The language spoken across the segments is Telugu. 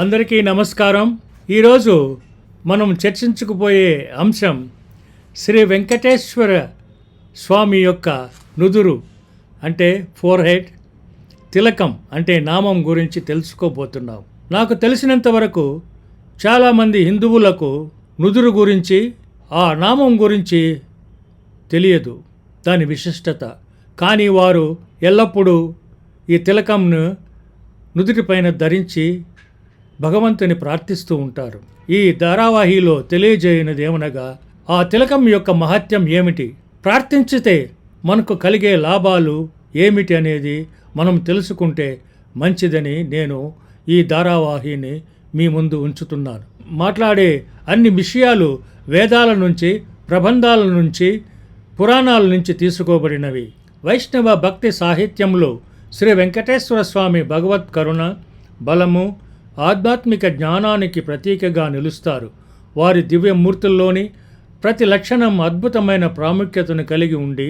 అందరికీ నమస్కారం. ఈరోజు మనం చర్చించుకుపోయే అంశం శ్రీ వెంకటేశ్వర స్వామి యొక్క నుదురు అంటే ఫోర్హెడ్, తిలకం అంటే నామం గురించి తెలుసుకోబోతున్నాం. నాకు తెలిసినంత వరకు చాలామంది హిందువులకు నుదురు గురించి, ఆ నామం గురించి తెలియదు, దాని విశిష్టత. కానీ వారు ఎల్లప్పుడూ ఈ తిలకంను నుదుటిపైన ధరించి భగవంతుని ప్రార్థిస్తూ ఉంటారు. ఈ ధారావాహిలో తెలియజేయనిదేమనగా ఆ తిలకం యొక్క మహత్యం ఏమిటి, ప్రార్థించితే మనకు కలిగే లాభాలు ఏమిటి అనేది మనం తెలుసుకుంటే మంచిదని నేను ఈ ధారావాహిని మీ ముందు ఉంచుతున్నాను. మాట్లాడే అన్ని విషయాలు వేదాల నుంచి, ప్రబంధాల నుంచి, పురాణాల నుంచి తీసుకోబడినవి. వైష్ణవ భక్తి సాహిత్యంలో శ్రీ వెంకటేశ్వర స్వామి భగవత్ కరుణ, బలము, ఆధ్యాత్మిక జ్ఞానానికి ప్రతీకగా నిలుస్తారు. వారి దివ్యమూర్తుల్లోని ప్రతి లక్షణం అద్భుతమైన ప్రాముఖ్యతను కలిగి ఉండి,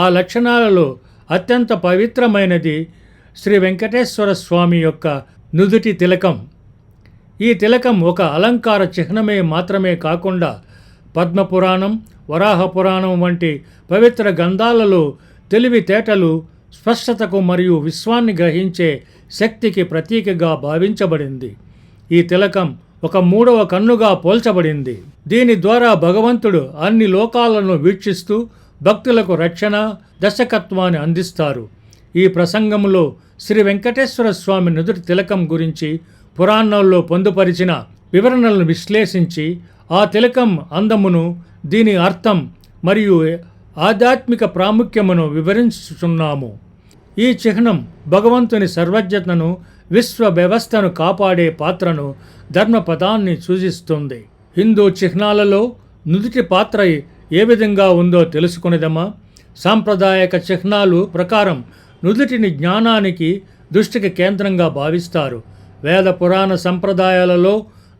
ఆ లక్షణాలలో అత్యంత పవిత్రమైనది శ్రీ వెంకటేశ్వర స్వామి యొక్క నుదుటి తిలకం. ఈ తిలకం ఒక అలంకార చిహ్నమే మాత్రమే కాకుండా పద్మపురాణం, వరాహ పురాణం వంటి పవిత్ర గ్రంథాలలో తెలివితేటలు, స్పష్టతకు మరియు విశ్వాన్ని గ్రహించే శక్తికి ప్రతీకగా భావించబడింది. ఈ తిలకం ఒక మూడవ కన్నుగా పోల్చబడింది. దీని ద్వారా భగవంతుడు అన్ని లోకాలను వీక్షిస్తూ భక్తులకు రక్షణ, దర్శకత్వాన్ని అందిస్తారు. ఈ ప్రసంగంలో శ్రీ వెంకటేశ్వర స్వామి నుదుటి తిలకం గురించి పురాణాల్లో పొందుపరిచిన వివరణలను విశ్లేషించి ఆ తిలకం అందమును, దీని అర్థం మరియు ఆధ్యాత్మిక ప్రాముఖ్యమును వివరించుచున్నాము. ఈ చిహ్నం భగవంతుని సర్వజ్ఞతను, విశ్వ వ్యవస్థను కాపాడే పాత్రను, ధర్మపదాన్ని సూచిస్తుంది. హిందూ చిహ్నాలలో నుదుటి పాత్ర ఏ విధంగా ఉందో తెలుసుకునేదమా? సాంప్రదాయక చిహ్నాలు ప్రకారం నుదుటిని జ్ఞానానికి, దృష్టికి కేంద్రంగా భావిస్తారు. వేద పురాణ సంప్రదాయాలలో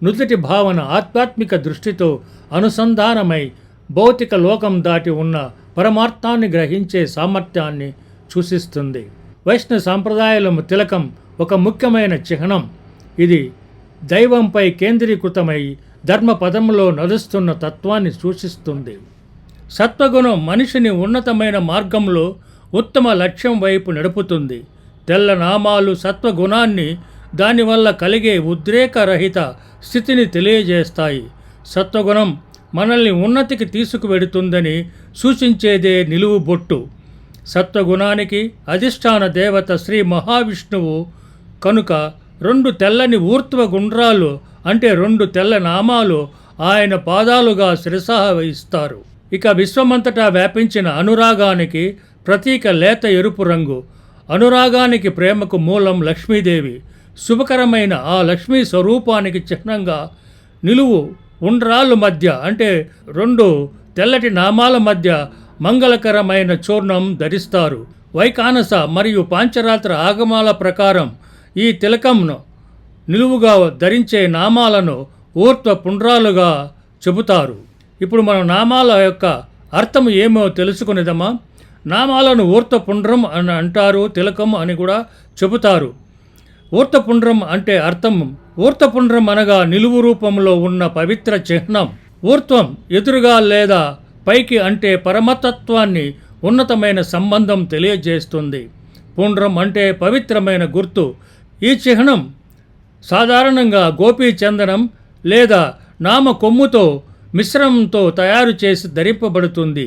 నుదుటి భావన ఆధ్యాత్మిక దృష్టితో అనుసంధానమై భౌతిక లోకం దాటి ఉన్న పరమార్థాన్ని గ్రహించే సామర్థ్యాన్ని సూచిస్తుంది. వైష్ణవ సాంప్రదాయాల తిలకం ఒక ముఖ్యమైన చిహ్నం. ఇది దైవంపై కేంద్రీకృతమై ధర్మపదంలో నడుస్తున్న తత్వాన్ని సూచిస్తుంది. సత్వగుణం మనిషిని ఉన్నతమైన మార్గంలో ఉత్తమ లక్ష్యం వైపు నడుపుతుంది. తెల్ల నామాలు సత్వగుణాన్ని, దానివల్ల కలిగే ఉద్రేకరహిత స్థితిని తెలియజేస్తాయి. సత్వగుణం మనల్ని ఉన్నతికి తీసుకువెడుతుందని సూచించేదే నిలువు బొట్టు. సత్వగుణానికి అధిష్టాన దేవత శ్రీ మహావిష్ణువు కనుక 2 తెల్లని ఊర్ధ్వ గుండ్రాలు అంటే 2 తెల్ల నామాలు ఆయన పాదాలుగా శిరసా వహిస్తారు. ఇక విశ్వమంతటా వ్యాపించిన అనురాగానికి ప్రతీక లేత ఎరుపు రంగు. అనురాగానికి, ప్రేమకు మూలం లక్ష్మీదేవి. శుభకరమైన ఆ లక్ష్మీ స్వరూపానికి చిహ్నంగా నిలువు ఉండ్రాళ్ళు మధ్య అంటే 2 తెల్లటి నామాల మధ్య మంగళకరమైన చూర్ణం ధరిస్తారు. వైకానస మరియు పాంచరాత్ర ఆగమాల ప్రకారం ఈ తిలకంను నిలువుగా ధరించే నామాలను ఊర్ధ్వ పుండ్రాలుగా చెబుతారు. ఇప్పుడు మనం నామాల యొక్క అర్థం ఏమో తెలుసుకునేదమా? నామాలను ఊర్ధ్వపుండ్రం అని అంటారు, తిలకం అని కూడా చెబుతారు. ఊర్ధ్వపుండ్రం అంటే అర్థం, ఊర్ధ్వపుండ్రం అనగా నిలువు రూపంలో ఉన్న పవిత్ర చిహ్నం. ఊర్ధ్వం ఎదురుగా లేదా పైకి అంటే పరమతత్వాన్ని, ఉన్నతమైన సంబంధం తెలియజేస్తుంది. పుండ్రం అంటే పవిత్రమైన గుర్తు. ఈ చిహ్నం సాధారణంగా గోపీ చందనం లేదా నామ కొమ్ముతో మిశ్రమంతో తయారు చేసి ధరింపబడుతుంది.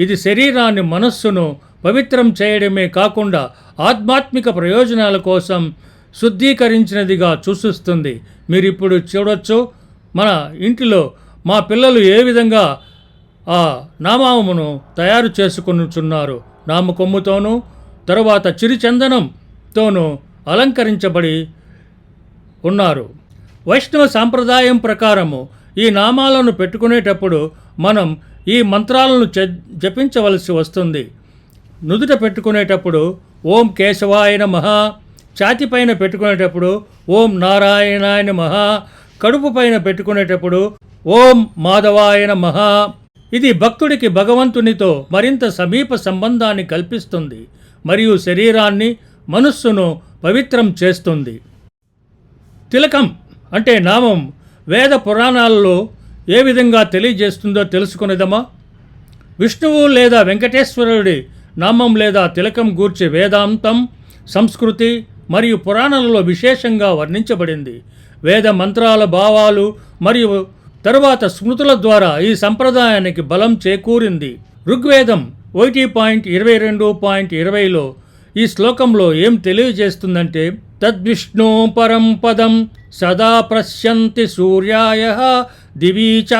ఇది శరీరాన్ని, మనస్సును పవిత్రం చేయడమే కాకుండా ఆధ్యాత్మిక ప్రయోజనాల కోసం శుద్ధీకరించినదిగా సూచిస్తుంది. మీరు ఇప్పుడు చూడొచ్చు, మన ఇంటిలో మా పిల్లలు ఏ విధంగా ఆ నామమును తయారు చేసుకొనుచున్నారు. నామకొమ్ముతోనూ తరువాత చిరుచందనంతోనూ అలంకరించబడి ఉన్నారు. వైష్ణవ సాంప్రదాయం ప్రకారము ఈ నామాలను పెట్టుకునేటప్పుడు మనం ఈ మంత్రాలను జపించవలసి వస్తుంది. నుదుట పెట్టుకునేటప్పుడు ఓం కేశవాయ నమః, ఛాతిపైన పెట్టుకునేటప్పుడు ఓం నారాయణాయ నమః, కడుపు పైన పెట్టుకునేటప్పుడు ఓం మాధవాయ నమః. ఇది భక్తుడికి భగవంతునితో మరింత సమీప సంబంధాన్ని కల్పిస్తుంది మరియు శరీరాన్ని, మనస్సును పవిత్రం చేస్తుంది. తిలకం అంటే నామం వేద పురాణాలలో ఏ విధంగా తెలియజేస్తుందో తెలుసుకునేదమా? విష్ణువు లేదా వెంకటేశ్వరుడి నామం లేదా తిలకం గూర్చి వేదాంతం, సంస్కృతి మరియు పురాణాలలో విశేషంగా వర్ణించబడింది. వేద మంత్రాల భావాలు మరియు తరువాత స్మృతుల ద్వారా ఈ సంప్రదాయానికి బలం చేకూరింది. ఋగ్వేదం 1.22.20లో ఈ శ్లోకంలో ఏం తెలియజేస్తుందంటే, తద్విష్ణు పరం పదం సదా ప్రశ్యంతి సూర్యాయ దివీచ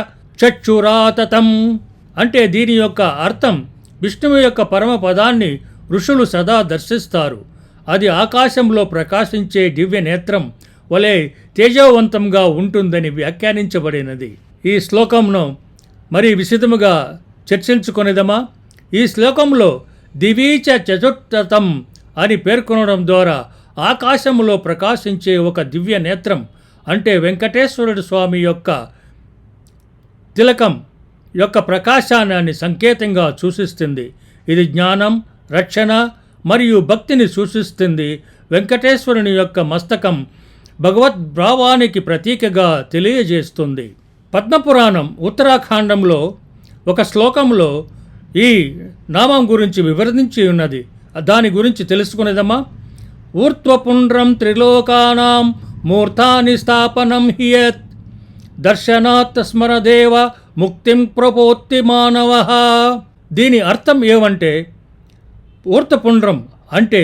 చక్షురాతతం. అంటే దీని యొక్క అర్థం విష్ణువు యొక్క పరమ పదాన్ని ఋషులు సదా దర్శిస్తారు. అది ఆకాశంలో ప్రకాశించే దివ్య నేత్రం వలె తేజవంతంగా ఉంటుందని వ్యాఖ్యానించబడినది. ఈ శ్లోకంను మరి విశదముగా చర్చించుకొనేదమా? ఈ శ్లోకంలో దివీచ చతుర్థతం అని పేర్కొనడం ద్వారా ఆకాశంలో ప్రకాశించే ఒక దివ్య నేత్రం అంటే వెంకటేశ్వరుడు స్వామి యొక్క తిలకం యొక్క ప్రకాశాన్ని సంకేతంగా సూచిస్తుంది. ఇది జ్ఞానం, రక్షణ మరియు భక్తిని సూచిస్తుంది. వెంకటేశ్వరుని యొక్క మస్తకం భగవద్భావానికి ప్రతీకగా తెలియజేస్తుంది. పద్మపురాణం ఉత్తరాఖండంలో ఒక శ్లోకంలో ఈ నామం గురించి వివరించి ఉన్నది. దాని గురించి తెలుసుకునేదమ్మా? ఊర్ధ్వపుండ్రం త్రిలోకానాం మూర్ధాని స్థాపనం హియత్ దర్శనాత్ స్మరదేవ ముక్తిం ప్రపోత్తి మానవ. దీని అర్థం ఏమంటే, ఊర్ధ్వపుండ్రం అంటే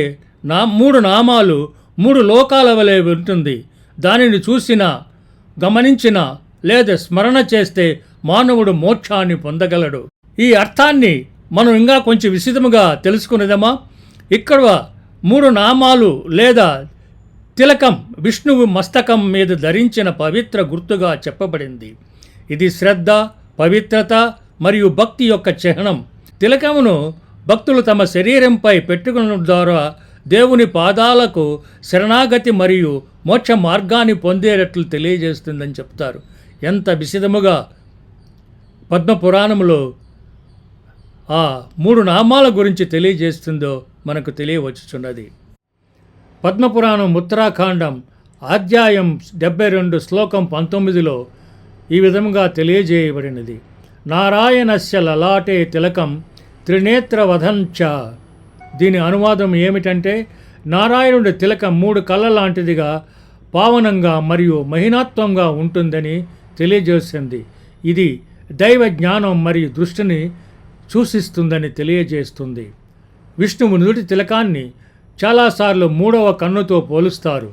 మూడు నామాలు మూడు లోకాల వలె ఉంటుంది. దానిని చూసినా, గమనించినా లేదా స్మరణ చేస్తే మానవుడు మోక్షాన్ని పొందగలడు. ఈ అర్థాన్ని మనం ఇంకా కొంచెం విశదముగా తెలుసుకునేదమా? ఇక్కడ మూడు నామాలు లేదా తిలకం విష్ణువు మస్తకం మీద ధరించిన పవిత్ర గుర్తుగా చెప్పబడింది. ఇది శ్రద్ధ, పవిత్రత మరియు భక్తి యొక్క చిహ్నం. తిలకమును భక్తులు తమ శరీరంపై పెట్టుకున్న ద్వారా దేవుని పాదాలకు శరణాగతి మరియు మోక్ష మార్గాన్ని పొందేటట్లు తెలియజేస్తుందని చెప్తారు. ఎంత విశదముగా పద్మపురాణంలో ఆ మూడు నామాల గురించి తెలియజేస్తుందో మనకు తెలియవచ్చుచున్నది. పద్మపురాణం ఉత్తరాఖండం అధ్యాయం 72 శ్లోకం 19లో ఈ విధముగా తెలియజేయబడినది. నారాయణస్య లలాటే తిలకం త్రినేత్రవధంచ. దీని అనువాదం ఏమిటంటే, నారాయణుడి తిలకం మూడు కళ్ళ లాంటిదిగా పావనంగా మరియు మహినాత్వంగా ఉంటుందని తెలియజేస్తుంది. ఇది దైవ జ్ఞానం మరియు దృష్టిని సూచిస్తుందని తెలియజేస్తుంది. విష్ణువు నుదుటి తిలకాన్ని చాలాసార్లు మూడవ కన్నుతో పోలుస్తారు.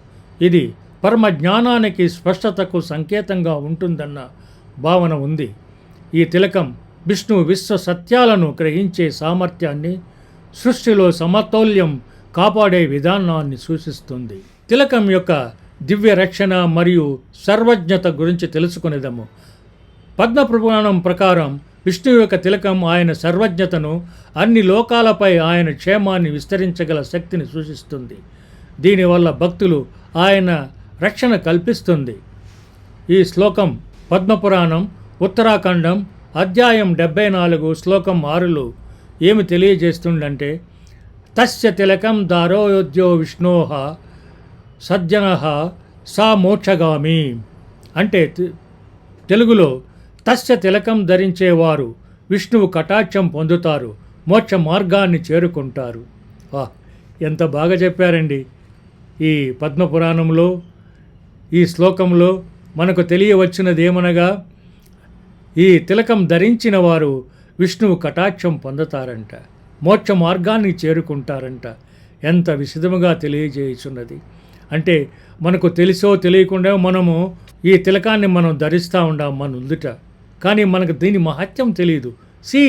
ఇది పరమ జ్ఞానానికి, స్పష్టతకు సంకేతంగా ఉంటుందన్న భావన ఉంది. ఈ తిలకం విష్ణువు విశ్వ సత్యాలను గ్రహించే సామర్థ్యాన్ని, సృష్టిలో సమతౌల్యం కాపాడే విధానాన్ని సూచిస్తుంది. తిలకం యొక్క దివ్య రక్షణ మరియు సర్వజ్ఞత గురించి తెలుసుకునేదము. పద్మపురాణం ప్రకారం విష్ణువు యొక్క తిలకం ఆయన సర్వజ్ఞతను, అన్ని లోకాలపై ఆయన క్షేమాన్ని విస్తరించగల శక్తిని సూచిస్తుంది. దీనివల్ల భక్తులు ఆయన రక్షణ కల్పిస్తుంది. ఈ శ్లోకం పద్మపురాణం ఉత్తరాఖండం అధ్యాయం 74 శ్లోకం 6లో ఏమి తెలియజేస్తుందంటే, తస్య తిలకం దారోయోధ్యో విష్ణోః సజ్జనః సా మోక్షగామి. అంటే తెలుగులో తస్య తిలకం ధరించేవారు విష్ణువు కటాక్షం పొందుతారు, మోక్ష మార్గాన్ని చేరుకుంటారు. ఎంత బాగా చెప్పారండి. ఈ పద్మపురాణంలో ఈ శ్లోకంలో మనకు తెలియవచ్చినదేమనగా, ఈ తిలకం ధరించిన వారు విష్ణువు కటాక్షం పొందుతారంట, మోక్ష మార్గాన్ని చేరుకుంటారంట. ఎంత విశదముగా తెలియజేయుచున్నది. అంటే మనకు తెలిసో తెలియకుండా మనము ఈ తిలకాన్ని మనం ధరిస్తూ ఉండాం మన నుదుట, కానీ మనకు దీని మహత్యం తెలియదు. See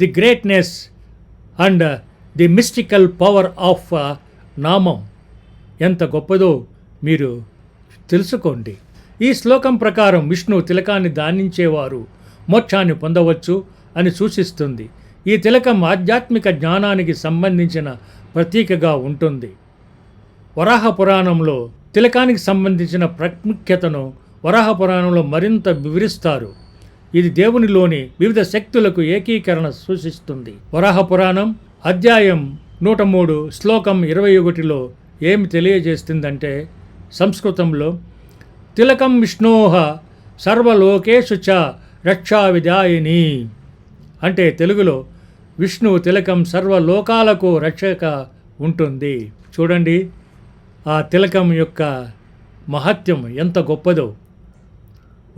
the greatness and the mystical power of నామం ఎంత గొప్పదో మీరు తెలుసుకోండి. ఈ శ్లోకం ప్రకారం విష్ణువు తిలకాన్ని ధానించేవారు మోక్షాన్ని పొందవచ్చు అని సూచిస్తుంది. ఈ తిలకం ఆధ్యాత్మిక జ్ఞానానికి సంబంధించిన ప్రతీకగా ఉంటుంది. వరాహ పురాణంలో తిలకానికి సంబంధించిన ప్రాముఖ్యతను వరాహ పురాణంలో మరింత వివరిస్తారు. ఇది దేవునిలోని వివిధ శక్తులకు ఏకీకరణ సూచిస్తుంది. వరాహ పురాణం అధ్యాయం 103 శ్లోకం 21లో ఏమి తెలియజేస్తుందంటే, సంస్కృతంలో తిలకం విష్ణోహ సర్వలోకేషు చ రక్షా విదాయిని. అంటే తెలుగులో విష్ణువు తిలకం సర్వలోకాలకు రక్షక ఉంటుంది. చూడండి ఆ తిలకం యొక్క మహత్యం ఎంత గొప్పదో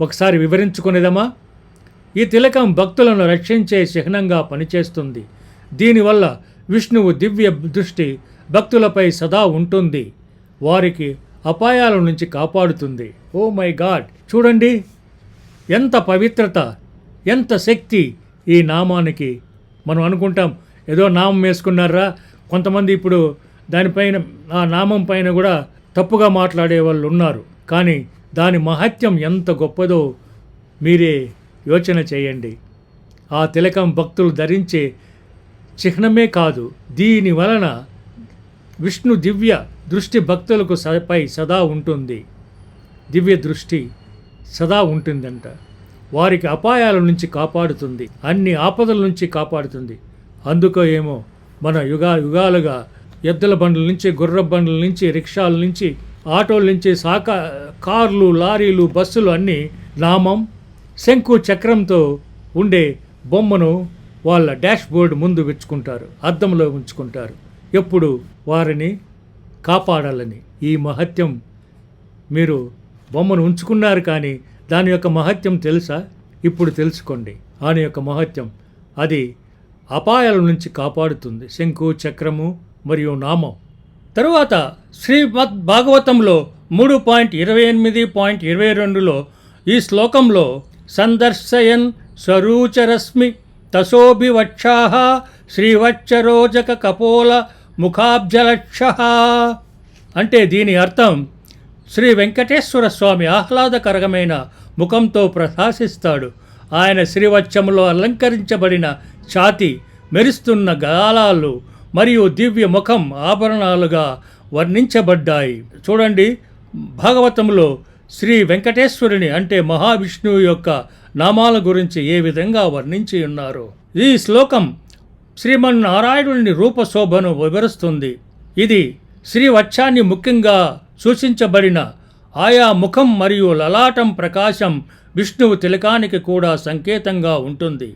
ఒకసారి వివరించుకునేదమా. ఈ తిలకం భక్తులను రక్షించే చిహ్నంగా పనిచేస్తుంది. దీనివల్ల విష్ణువు దివ్య దృష్టి భక్తులపై సదా ఉంటుంది, వారికి అపాయాల నుంచి కాపాడుతుంది. ఓ మై గాడ్, చూడండి ఎంత పవిత్రత, ఎంత శక్తి ఈ నామానికి. మనం అనుకుంటాం ఏదో నామం వేసుకున్నారా, కొంతమంది ఇప్పుడు దానిపైన ఆ నామం పైన కూడా తప్పుగా మాట్లాడే వాళ్ళు ఉన్నారు. కానీ దాని మహత్యం ఎంత గొప్పదో మీరే యోచన చేయండి. ఆ తిలకం భక్తులు ధరించే చిహ్నమే కాదు, దీని వలన విష్ణు దివ్య దృష్టి భక్తులకు పై సదా ఉంటుంది. దివ్య దృష్టి సదా ఉంటుందంట. వారికి అపాయాల నుంచి కాపాడుతుంది, అన్ని ఆపదల నుంచి కాపాడుతుంది. అందుకో ఏమో మన యుగాలుగా ఎద్దుల బండ్ల నుంచి, గుర్ర బండ్ల నుంచి, రిక్షాల నుంచి, ఆటోల నుంచి, కార్లు, లారీలు, బస్సులు అన్నీ నామం, శంకు చక్రంతో ఉండే బొమ్మను వాళ్ళ డాష్ బోర్డు ముందు వెచ్చుకుంటారు, అద్దంలో ఉంచుకుంటారు, ఎప్పుడు వారిని కాపాడాలని. ఈ మహత్యం మీరు బొమ్మను ఉంచుకున్నారు, కానీ దాని యొక్క మహత్యం తెలుసా? ఇప్పుడు తెలుసుకోండి. దాని యొక్క మహత్యం అది అపాయాల నుంచి కాపాడుతుంది. శంకు చక్రము మరియు నామం. తరువాత శ్రీమద్ భాగవతంలో 3.28.22లో ఈ శ్లోకంలో సందర్శయన్ స్వరూచరశ్మి తసోభివక్షాః శ్రీవచ్చరోజక కపోల ముఖాబ్జలక్షః. అంటే దీని అర్థం శ్రీ వెంకటేశ్వర స్వామి ఆహ్లాదకరమైన ముఖంతో ప్రకాశిస్తాడు. ఆయన శ్రీవచ్చములో అలంకరించబడిన ఛాతి, మెరుస్తున్న గాలాలు మరియు దివ్య ముఖం ఆభరణాలుగా వర్ణించబడ్డాయి. చూడండి భాగవతంలో శ్రీ వెంకటేశ్వరుని అంటే మహావిష్ణువు యొక్క నామాల గురించి ఏ విధంగా వర్ణించి ఉన్నారు. ఈ శ్లోకం శ్రీమన్నారాయణుని రూపశోభను వివరిస్తుంది. ఇది శ్రీవత్సాన్ని ముఖ్యంగా సూచించబడిన ఆయా ముఖం మరియు లలాటం ప్రకాశం విష్ణువు తిలకానికి కూడా సంకేతంగా ఉంటుంది.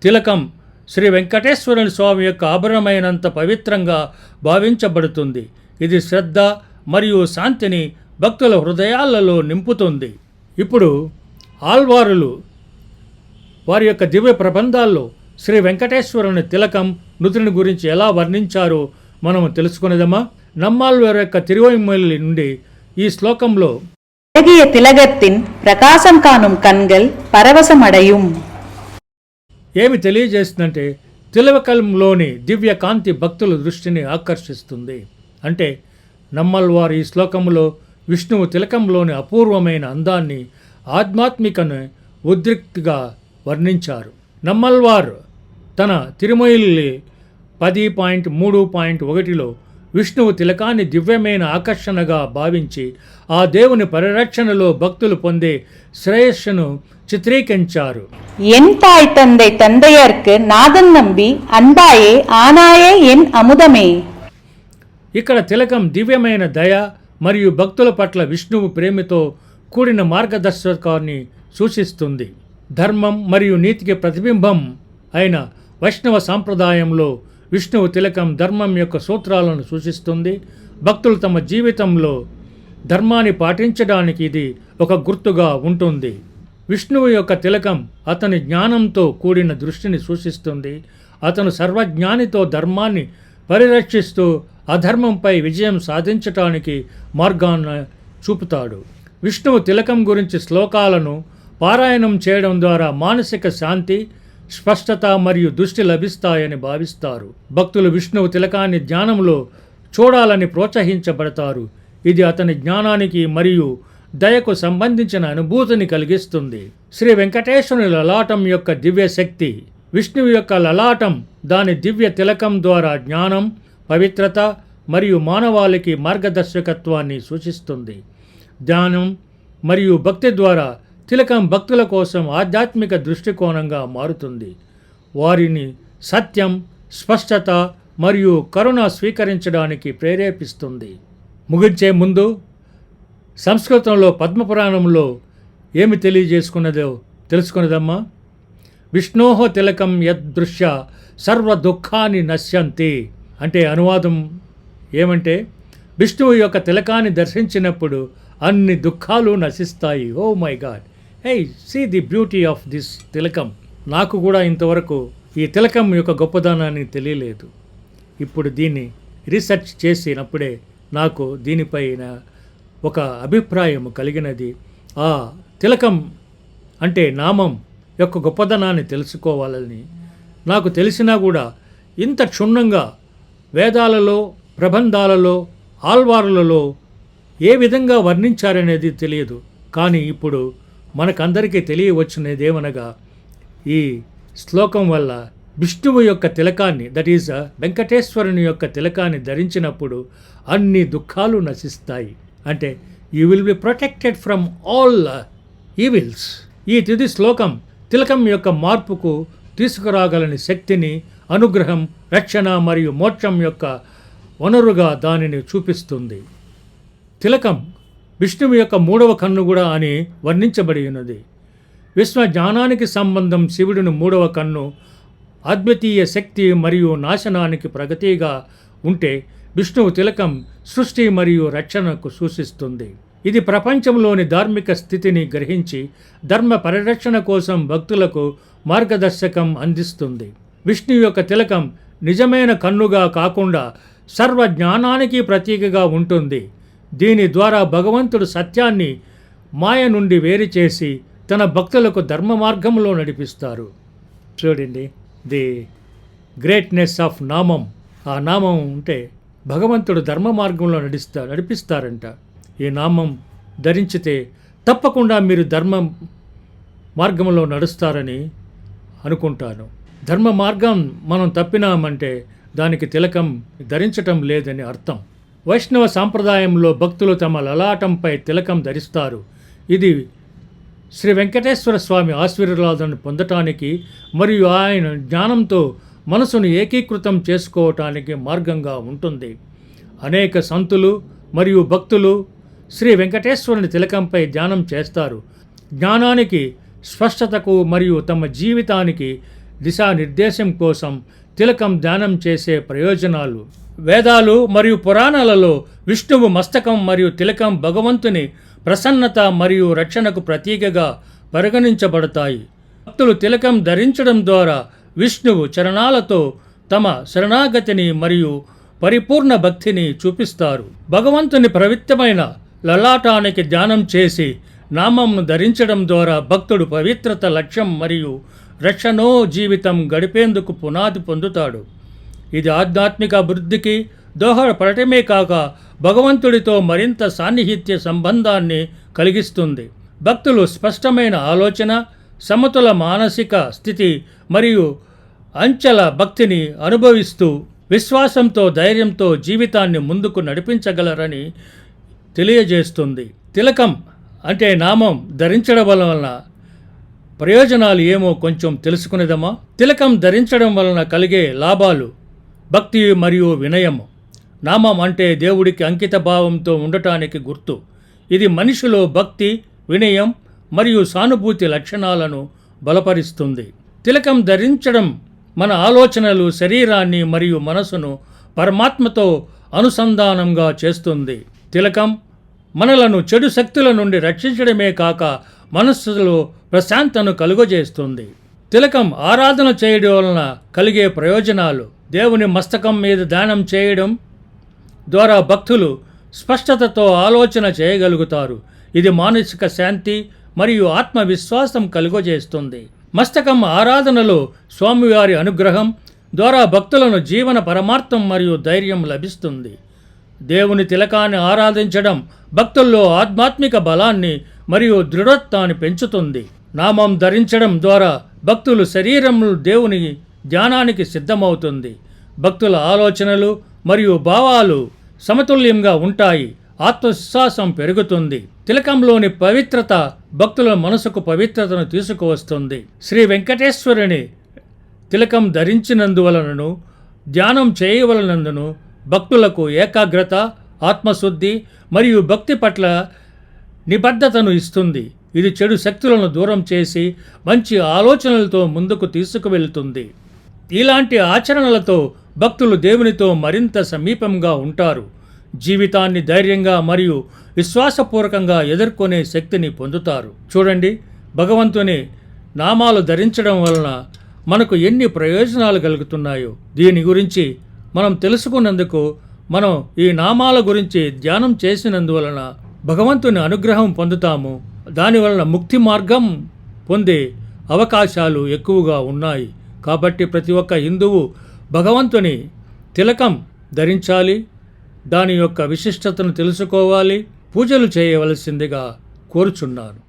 తిలకం శ్రీ వెంకటేశ్వరుని స్వామి యొక్క ఆభరణమైనంత పవిత్రంగా భావించబడుతుంది. ఇది శ్రద్ధ మరియు శాంతిని భక్తుల హృదయాలలో నింపుతుంది. ఇప్పుడు ఆల్వారులు వారి యొక్క దివ్య ప్రబంధాల్లో శ్రీ వెంకటేశ్వరుని తిలకం నుదుని గురించి ఎలా వర్ణించారో మనం తెలుసుకునేదమా. నమ్మాళ్వారి యొక్క తిరువైమొழி నుండి ఈ శ్లోకంలో அழகிய திலகத்தின் பிரகாசம் காணும் கண்கள் பரவசமடையும். ఏమి తెలియజేస్తుందంటే తిలకంలోని దివ్య కాంతి భక్తుల దృష్టిని ఆకర్షిస్తుంది. అంటే నమ్మల్వారు ఈ శ్లోకంలో విష్ణువు తిలకంలోని అపూర్వమైన అందాన్ని, ఆధ్యాత్మికను ఉద్రిక్తిగా వర్ణించారు. నమ్మల్వారు తన తిరుమొഴి 10.3.1లో విష్ణువు తిలకాన్ని దివ్యమైన ఆకర్షణగా భావించి ఆ దేవుని పరిరక్షణలో భక్తులు పొందే శ్రేయస్సును చిత్రీకరించారు. என் தாய் தந்தை தந்தையர்க்கு நாதன் நம்பி அன்பாயே ஆனாயே என் அமுதமே. ఇక్కడ తిలకం దివ్యమైన దయ మరియు భక్తుల పట్ల విష్ణువు ప్రేమతో కూడిన మార్గదర్శకాన్ని సూచిస్తుంది. ధర్మం మరియు నీతికి ప్రతిబింబం అయిన వైష్ణవ సాంప్రదాయంలో విష్ణువు తిలకం ధర్మం యొక్క సూత్రాలను సూచిస్తుంది. భక్తులు తమ జీవితంలో ధర్మాన్ని పాటించడానికి ఇది ఒక గుర్తుగా ఉంటుంది. విష్ణువు యొక్క తిలకం అతని జ్ఞానంతో కూడిన దృష్టిని సూచిస్తుంది. అతను సర్వజ్ఞానితో ధర్మాన్ని పరిరక్షిస్తూ అధర్మంపై విజయం సాధించటానికి మార్గాన్ని చూపుతాడు. విష్ణువు తిలకం గురించి శ్లోకాలను పారాయణం చేయడం ద్వారా మానసిక శాంతి, స్పష్టత మరియు దృష్టి లభిస్తాయని భావిస్తారు. భక్తులు విష్ణువు తిలకాన్ని ధ్యానంలో చూడాలని ప్రోత్సహించబడతారు. ఇది అతని జ్ఞానానికి మరియు దయకు సంబంధించిన అనుభూతిని కలిగిస్తుంది. శ్రీ వెంకటేశ్వరుని లలాటం యొక్క దివ్య శక్తి. విష్ణువు యొక్క లలాటం దాని దివ్య తిలకం ద్వారా జ్ఞానం, పవిత్రత మరియు మానవాళికి మార్గదర్శకత్వాన్ని సూచిస్తుంది. ధ్యానం మరియు భక్తి ద్వారా తిలకం భక్తుల కోసం ఆధ్యాత్మిక దృష్టికోణంగా మారుతుంది. వారిని సత్యం, స్పష్టత మరియు కరుణ స్వీకరించడానికి ప్రేరేపిస్తుంది. ముగించే ముందు సంస్కృతంలో పద్మపురాణంలో ఏమి తెలియజేసుకున్నదో తెలుసుకున్నదమ్మా. విష్ణోహ తిలకం యద్దృశ్య సర్వ దుఃఖాన్ని నశ్యంతి. అంటే అనువాదం ఏమంటే, విష్ణువు యొక్క తిలకాన్ని దర్శించినప్పుడు అన్ని దుఃఖాలు నశిస్తాయి. Oh my God, hey see the beauty of this tilakam. నాకు కూడా ఇంతవరకు ఈ తిలకం యొక్క గొప్పదనాన్ని తెలియలేదు. ఇప్పుడు దీన్ని రీసెర్చ్ చేసినప్పుడే నాకు దీనిపైన ఒక అభిప్రాయం కలిగినది. ఆ తిలకం అంటే నామం యొక్క గొప్పదనాన్ని తెలుసుకోవాలని నాకు తెలిసినా కూడా ఇంత క్షుణ్ణంగా వేదాలలో, ప్రబంధాలలో, ఆల్వారులలో ఏ విధంగా వర్ణించారనేది తెలియదు. కానీ ఇప్పుడు మనకందరికీ తెలియవచ్చినదేమనగా, ఈ శ్లోకం వల్ల విష్ణువు యొక్క తిలకాన్ని, దట్ ఈజ్ వెంకటేశ్వరుని యొక్క తిలకాన్ని ధరించినప్పుడు అన్ని దుఃఖాలు నశిస్తాయి. అంటే you will be protected from all evils. ఈ తుది శ్లోకం తిలకం యొక్క మార్పుకు తీసుకురాగలని శక్తిని, అనుగ్రహం, రక్షణ మరియు మోక్షం యొక్క వనరుగా దానిని చూపిస్తుంది. తిలకం విష్ణువు యొక్క మూడవ కన్ను కూడా అని వర్ణించబడి ఉన్నది. విశ్వ జ్ఞానానికి సంబంధం శివుడిని మూడవ కన్ను, అద్వితీయ శక్తి మరియు నాశనానికి ప్రగతిగా ఉంటే, విష్ణువు తిలకం సృష్టి మరియు రక్షణకు సూచిస్తుంది. ఇది ప్రపంచంలోని ధార్మిక స్థితిని గ్రహించి ధర్మ పరిరక్షణ కోసం భక్తులకు మార్గదర్శకం అందిస్తుంది. విష్ణు యొక్క తిలకం నిజమైన కన్నుగా కాకుండా సర్వ జ్ఞానానికి ప్రతీకగా ఉంటుంది. దీని ద్వారా భగవంతుడు సత్యాన్ని మాయ నుండి వేరు చేసి తన భక్తులకు ధర్మ మార్గంలో నడిపిస్తారు. చూడండి ది గ్రేట్నెస్ ఆఫ్ నామం. ఆ నామం ఉంటే భగవంతుడు ధర్మ మార్గంలో నడిపిస్తారంట. ఈ నామం ధరించితే తప్పకుండా మీరు ధర్మ మార్గంలో నడుస్తారని అనుకుంటాను. ధర్మ మార్గం మనం తప్పినామంటే దానికి తిలకం ధరించటం లేదని అర్థం. వైష్ణవ సాంప్రదాయంలో భక్తులు తమ లలాటంపై తిలకం ధరిస్తారు. ఇది శ్రీ వెంకటేశ్వర స్వామి ఆశీర్వాదాన్ని పొందటానికి మరియు ఆయన జ్ఞానంతో మనసును ఏకీకృతం చేసుకోవటానికి మార్గంగా ఉంటుంది. అనేక సంతులు మరియు భక్తులు శ్రీ వెంకటేశ్వరుని తిలకంపై ధ్యానం చేస్తారు. జ్ఞానానికి, స్పష్టతకు మరియు తమ జీవితానికి దిశానిర్దేశం కోసం తిలకం ధ్యానం చేసే ప్రయోజనాలు. వేదాలు మరియు పురాణాలలో విష్ణువు మస్తకం మరియు తిలకం భగవంతుని ప్రసన్నత మరియు రక్షణకు ప్రతీకగా పరిగణించబడతాయి. భక్తులు తిలకం ధరించడం ద్వారా విష్ణువు చరణాలతో తమ శరణాగతిని మరియు పరిపూర్ణ భక్తిని చూపిస్తారు. భగవంతుని పవిత్రమైన లలాటానికి ధ్యానం చేసి నామంను ధరించడం ద్వారా భక్తుడు పవిత్రత, లక్ష్యం మరియు రక్షణో జీవితం గడిపేందుకు పునాది పొందుతాడు. ఇది ఆధ్యాత్మిక అభివృద్ధికి దోహదపడటమే కాక భగవంతుడితో మరింత సాన్నిహిత్య సంబంధాన్ని కలిగిస్తుంది. భక్తులు స్పష్టమైన ఆలోచన, సమతుల మానసిక స్థితి మరియు అంచెల భక్తిని అనుభవిస్తూ విశ్వాసంతో, ధైర్యంతో జీవితాన్ని ముందుకు నడిపించగలరని తెలియజేస్తుంది. తిలకం అంటే నామం ధరించడం వలన ప్రయోజనాలు ఏమో కొంచెం తెలుసుకునేదమ్మా. తిలకం ధరించడం వలన కలిగే లాభాలు: భక్తి మరియు వినయము. నామం అంటే దేవుడికి అంకిత భావంతో ఉండటానికి గుర్తు. ఇది మనిషిలో భక్తి, వినయం మరియు సానుభూతి లక్షణాలను బలపరుస్తుంది. తిలకం ధరించడం మన ఆలోచనలు, శరీరాన్ని మరియు మనసును పరమాత్మతో అనుసంధానంగా చేస్తుంది. తిలకం మనలను చెడు శక్తుల నుండి రక్షించడమే కాక మనస్సులో ప్రశాంతను కలుగజేస్తుంది. తిలకం ఆరాధన చేయడం వలన కలిగే ప్రయోజనాలు: దేవుని మస్తకం మీద ధ్యానం చేయడం ద్వారా భక్తులు స్పష్టతతో ఆలోచన చేయగలుగుతారు. ఇది మానసిక శాంతి మరియు ఆత్మవిశ్వాసం కలుగజేస్తుంది. మస్తకం ఆరాధనలో స్వామివారి అనుగ్రహం ద్వారా భక్తులను జీవన పరమార్థం మరియు ధైర్యం లభిస్తుంది. దేవుని తిలకాన్ని ఆరాధించడం భక్తుల్లో ఆధ్యాత్మిక బలాన్ని మరియు దృఢత్వాన్ని పెంచుతుంది. నామం ధరించడం ద్వారా భక్తులు శరీరంలో దేవుని ధ్యానానికి సిద్ధమవుతుంది. భక్తుల ఆలోచనలు మరియు భావాలు సమతుల్యంగా ఉంటాయి. ఆత్మవిశ్వాసం పెరుగుతుంది. తిలకంలోని పవిత్రత భక్తుల మనసుకు పవిత్రతను తీసుకువస్తుంది. శ్రీ వెంకటేశ్వరుని తిలకం ధరించినందువలనను, ధ్యానం చేయవలనందును భక్తులకు ఏకాగ్రత, ఆత్మశుద్ధి మరియు భక్తి పట్ల నిబద్ధతను ఇస్తుంది. ఇది చెడు శక్తులను దూరం చేసి మంచి ఆలోచనలతో ముందుకు తీసుకువెళ్తుంది. ఇలాంటి ఆచరణలతో భక్తులు దేవునితో మరింత సమీపంగా ఉంటారు. జీవితాన్ని ధైర్యంగా మరియు విశ్వాసపూర్వకంగా ఎదుర్కొనే శక్తిని పొందుతారు. చూడండి, భగవంతుని నామాలు ధరించడం వలన మనకు ఎన్ని ప్రయోజనాలు కలుగుతున్నాయో. దీని గురించి మనం తెలుసుకున్నందుకు, మనం ఈ నామాల గురించి ధ్యానం చేసినందువలన భగవంతుని అనుగ్రహం పొందుతాము. దానివలన ముక్తి మార్గం పొందే అవకాశాలు ఎక్కువగా ఉన్నాయి. కాబట్టి ప్రతి ఒక్క హిందువు భగవంతుని తిలకం ధరించాలి, దాని యొక్క విశిష్టతను తెలుసుకోవాలి, పూజలు చేయవలసిందిగా కోరుచున్నాను.